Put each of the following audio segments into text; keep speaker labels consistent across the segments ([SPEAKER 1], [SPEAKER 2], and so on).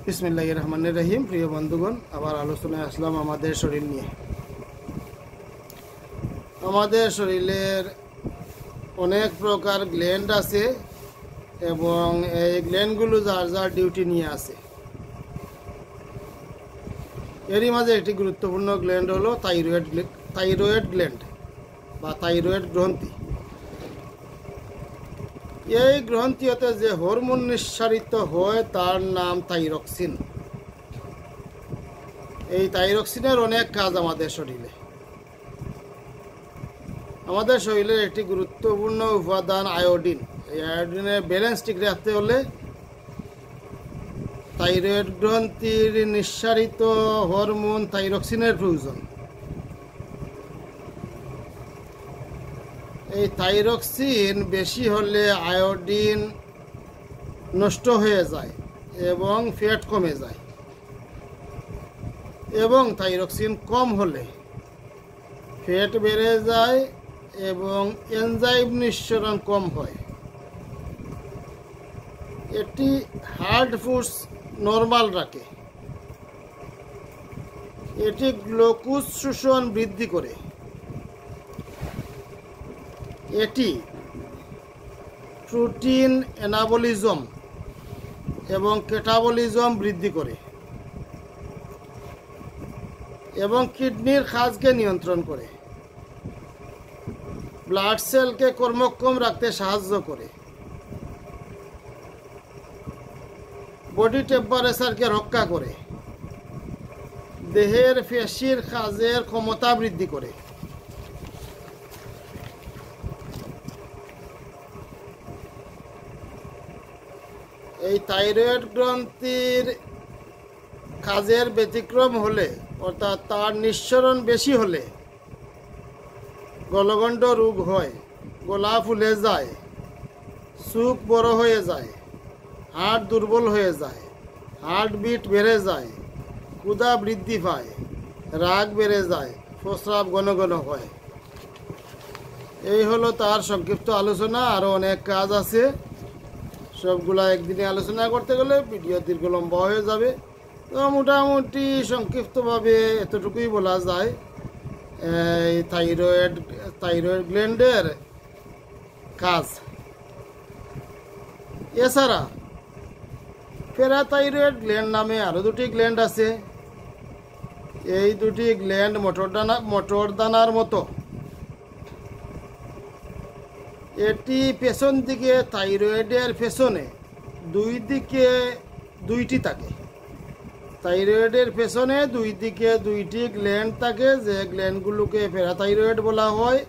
[SPEAKER 1] বিসমিল্লাহির রহমানির রহিম। প্রিয় বন্ধুগণ, আবার আলোচনায় আসলাম আমাদের শরীর নিয়ে। আমাদের শরীরের অনেক প্রকার গ্ল্যান্ড আছে এবং এই গ্ল্যান্ডগুলো যার যার ডিউটি নিয়ে আছে। এরই মাঝে একটি গুরুত্বপূর্ণ গ্ল্যান্ড হলো থাইরয়েড গ্ল্যান্ড বা থাইরয়েড গ্রন্থি। এই গ্রন্থিতে যে হরমোন নিঃসারিত হয় তার নাম থাইরক্সিন। এই থাইরক্সিনের অনেক কাজ আমাদের শরীরে। আমাদের শরীরের একটি গুরুত্বপূর্ণ উপাদান আয়োডিন। এই আয়োডিনের ব্যালেন্স ঠিক রাখতে হলে থাইরয়েড গ্রন্থির নিঃসারিত হরমোন থাইরক্সিনের প্রয়োজন। এই থাইরক্সিন বেশি হলে আয়োডিন নষ্ট হয়ে যায় এবং ফ্যাট কমে যায়, এবং থাইরক্সিন কম হলে ফ্যাট বেড়ে যায় এবং এনজাইম নিঃসরণ কম হয়। এটি হার্ট ফুডস নরমাল রাখে। এটি গ্লুকোজ শোষণ বৃদ্ধি করে। এটি প্রোটিন অ্যানাবলিজম এবং ক্যাটাবলিজম বৃদ্ধি করে এবং কিডনির কাজকে নিয়ন্ত্রণ করে। ব্লাড সেলকে কর্মক্ষম রাখতে সাহায্য করে। বডি টেম্পারেচারকে রক্ষা করে। দেহের পেশির কাজের ক্ষমতা বৃদ্ধি করে। এই থাইরয়েড গ্রন্থির কাজের ব্যতিক্রম হলে, অর্থাৎ তার নিঃসরণ বেশি হলে গলগণ্ড রোগ হয়, গলা ফুলে যায়, চোখ বড় হয়ে যায়, হার্ট দুর্বল হয়ে যায়, হার্টবিট বেড়ে যায়, ক্ষুধা বৃদ্ধি পায়, রাগ বেড়ে যায়, প্রস্রাব ঘন ঘন হয়। এই হলো তার সংক্ষিপ্ত আলোচনা। আরও অনেক কাজ আছে, সবগুলা একদিনে আলোচনা করতে গেলে ভিডিও দীর্ঘ লম্বা হয়ে যাবে। তো মোটামুটি সংক্ষিপ্তভাবে এতটুকুই বলা যায়, এই থাইরয়েড গ্ল্যান্ডের কাজ। এছাড়া প্যারাথাইরয়েড গ্ল্যান্ড নামে আরও দুটি গ্ল্যান্ড আছে। এই দুটি গ্ল্যান্ড মটর দানার মতো। এটি পেছন দিকে, থাইরয়েডের পেছনে দুইটি থাকে। থাইরয়েডের পেছনে দুই দিকে দুইটি গ্ল্যান্ড থাকে, যে গ্ল্যান্ডগুলোকে প্যারাথাইরয়েড বলা হয়।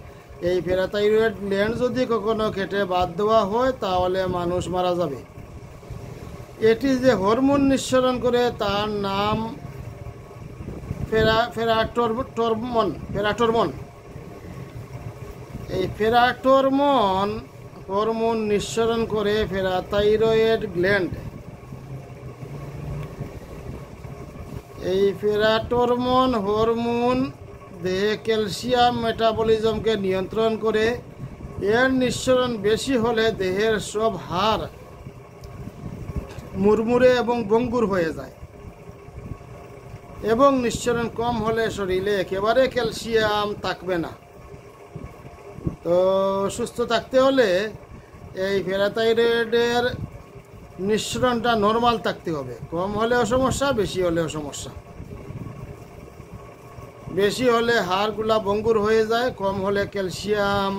[SPEAKER 1] এই প্যারাথাইরয়েড গ্ল্যান্ড যদি কখনো কেটে বাদ দেওয়া হয় তাহলে মানুষ মারা যাবে। এটি যে হরমোন নিঃসরণ করে তার নাম ফেরাটরমন। এই ফেরাটরমন হরমোন নিঃসরণ করে প্যারাথাইরয়েড গ্ল্যান্ড। এই ফেরাটরমন হরমোন দেহে ক্যালসিয়াম মেটাবলিজমকে নিয়ন্ত্রণ করে। এর নিঃসরণ বেশি হলে দেহের সব হাড় মুড়মুড়ে এবং ভঙ্গুর হয়ে যায়, এবং নিঃসরণ কম হলে শরীরে একেবারে ক্যালসিয়াম থাকবে না। তো সুস্থ থাকতে হলে এই প্যারাথাইরয়েডের নিঃসরণটা নর্মাল থাকতে হবে। কম হলেও সমস্যা, বেশি হলেও সমস্যা। বেশি হলে হাড়গুলা ভঙ্গুর হয়ে যায়, কম হলে ক্যালসিয়াম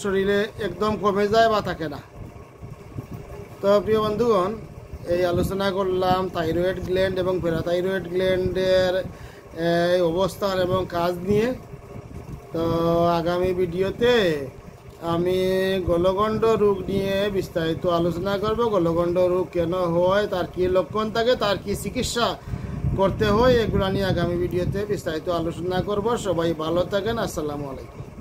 [SPEAKER 1] শরীরে একদম কমে যায় বা থাকে না। তো প্রিয় বন্ধুগণ, এই আলোচনা করলাম থাইরয়েড গ্ল্যান্ড এবং প্যারাথাইরয়েড গ্ল্যান্ডের অবস্থান এবং কাজ নিয়ে। তো আগামী ভিডিওতে আমি গলগণ্ড রোগ নিয়ে বিস্তারিত আলোচনা করব। গলগণ্ড রোগ কেন হয়, তার কী লক্ষণ থাকে, তার কী চিকিৎসা করতে হয়, এগুলো নিয়ে আগামী ভিডিওতে বিস্তারিত আলোচনা করব। সবাই ভালো থাকেন। আসসালামু আলাইকুম।